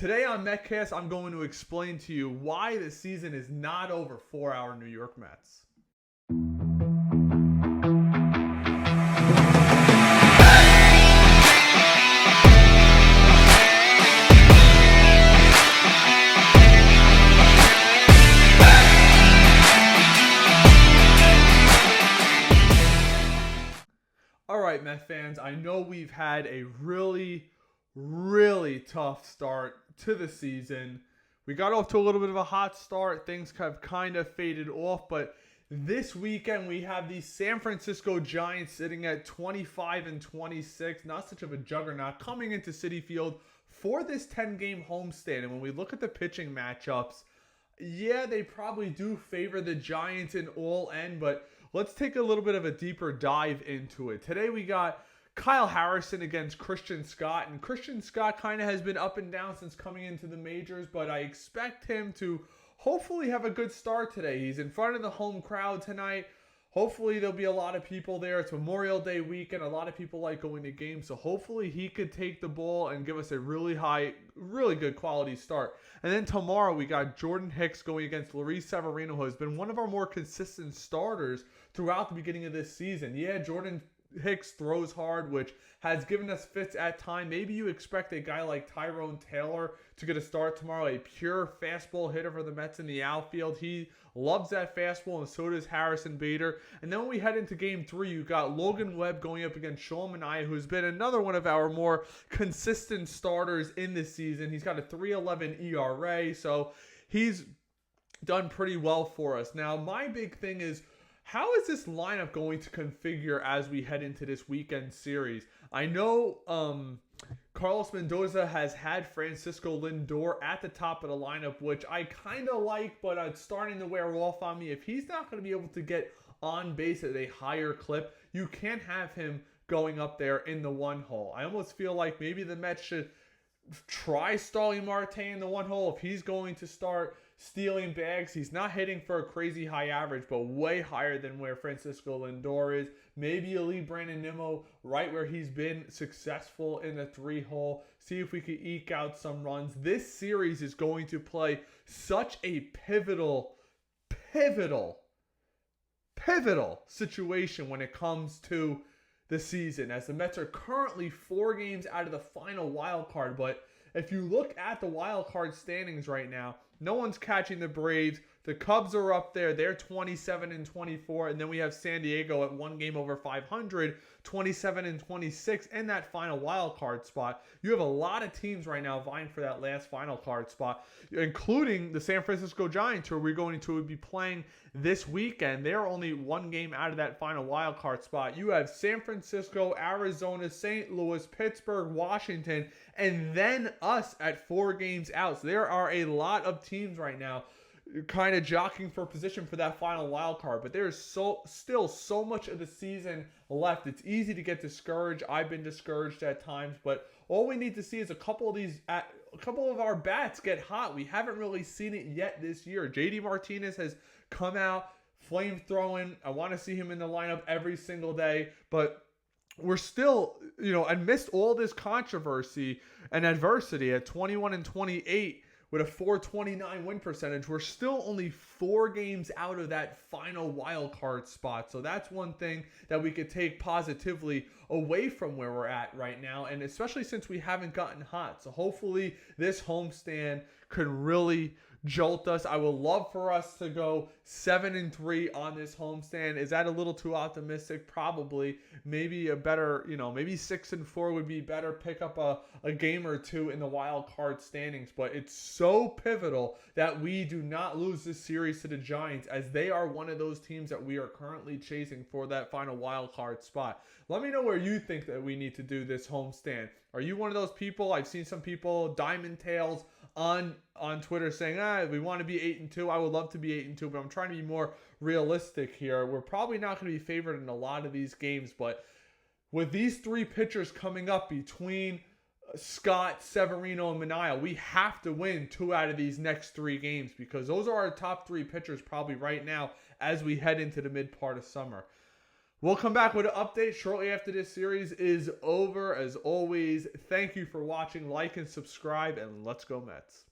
Today on MetCast, I'm going to explain to you why the season is not over for our New York Mets. All right, Met fans, I know we've had a really tough start to the season. We got off to a little bit of a hot start. Things have kind of faded off, but this weekend we have the San Francisco Giants sitting at 25-26, not such of a juggernaut, coming into Citi Field for this 10-game homestand. And when we look at the pitching matchups, yeah, they probably do favor the Giants in all end, but let's take a little bit of a deeper dive into it. Today we got Kyle Harrison against Christian Scott, and Christian Scott kind of has been up and down since coming into the majors, but I expect him to hopefully have a good start today. He's in front of the home crowd tonight. Hopefully there'll be a lot of people there. It's Memorial Day weekend. A lot of people like going to games, so hopefully he could take the ball and give us a really good quality start. And then tomorrow we got Jordan Hicks going against Luis Severino, who has been one of our more consistent starters throughout the beginning of this season. Yeah, Jordan Hicks throws hard, which has given us fits at time. Maybe you expect a guy like Tyrone Taylor to get a start tomorrow, a pure fastball hitter for the Mets in the outfield. He loves that fastball, and so does Harrison Bader. And then when we head into Game 3, you got Logan Webb going up against Sean Manaea, who's been another one of our more consistent starters in this season. He's got a 3.11 ERA, so he's done pretty well for us. Now, my big thing is, how is this lineup going to configure as we head into this weekend series? I know Carlos Mendoza has had Francisco Lindor at the top of the lineup, which I kind of like, but it's starting to wear off on me. If he's not going to be able to get on base at a higher clip, you can't have him going up there in the one hole. I almost feel like maybe the Mets should try Starling Marte in the one hole. If he's going to start stealing bags, he's not hitting for a crazy high average, but way higher than where Francisco Lindor is. Maybe you leave Brandon Nimmo right where he's been successful in the 3-hole. See if we can eke out some runs. This series is going to play such a pivotal situation when it comes to the season, as the Mets are currently 4 games out of the final wild card. But if you look at the wild card standings right now, no one's catching the Braves. The Cubs are up there. They're 27-24. And then we have San Diego at 1 game over 500, 27-26 in that final wild card spot. You have a lot of teams right now vying for that last final card spot, including the San Francisco Giants, who we're going to be playing this weekend. They're only 1 game out of that final wild card spot. You have San Francisco, Arizona, St. Louis, Pittsburgh, Washington, and then us at 4 games out. So there are a lot of teams right now kind of jockeying for position for that final wild card, but there's still so much of the season left. It's easy to get discouraged. I've been discouraged at times, but all we need to see is a couple of our bats get hot. We haven't really seen it yet this year. JD Martinez has come out flame throwing. I want to see him in the lineup every single day, but we're still, amidst all this controversy and adversity at 21-28 with a 429 win percentage, we're still only 4 games out of that final wild card spot. So that's one thing that we could take positively away from where we're at right now, and especially since we haven't gotten hot. So hopefully this homestand could really jolt us. I would love for us to go 7-3 on this homestand. Is that a little too optimistic? Probably. Maybe a better, maybe 6-4 would be better. Pick up a game or 2 in the wild card standings. But it's so pivotal that we do not lose this series to the Giants, as they are one of those teams that we are currently chasing for that final wild card spot. Let me know where you think that we need to do this homestand. Are you one of those people? I've seen some people, Diamond Tails, on Twitter saying, we want to be 8-2. I would love to be 8-2, but I'm trying to be more realistic here. We're probably not going to be favored in a lot of these games, but with these 3 pitchers coming up between Scott, Severino, and Manaea, we have to win 2 out of these next 3 games, because those are our top 3 pitchers probably right now as we head into the mid part of summer. We'll come back with an update shortly after this series is over. As always, thank you for watching. Like and subscribe, and let's go Mets.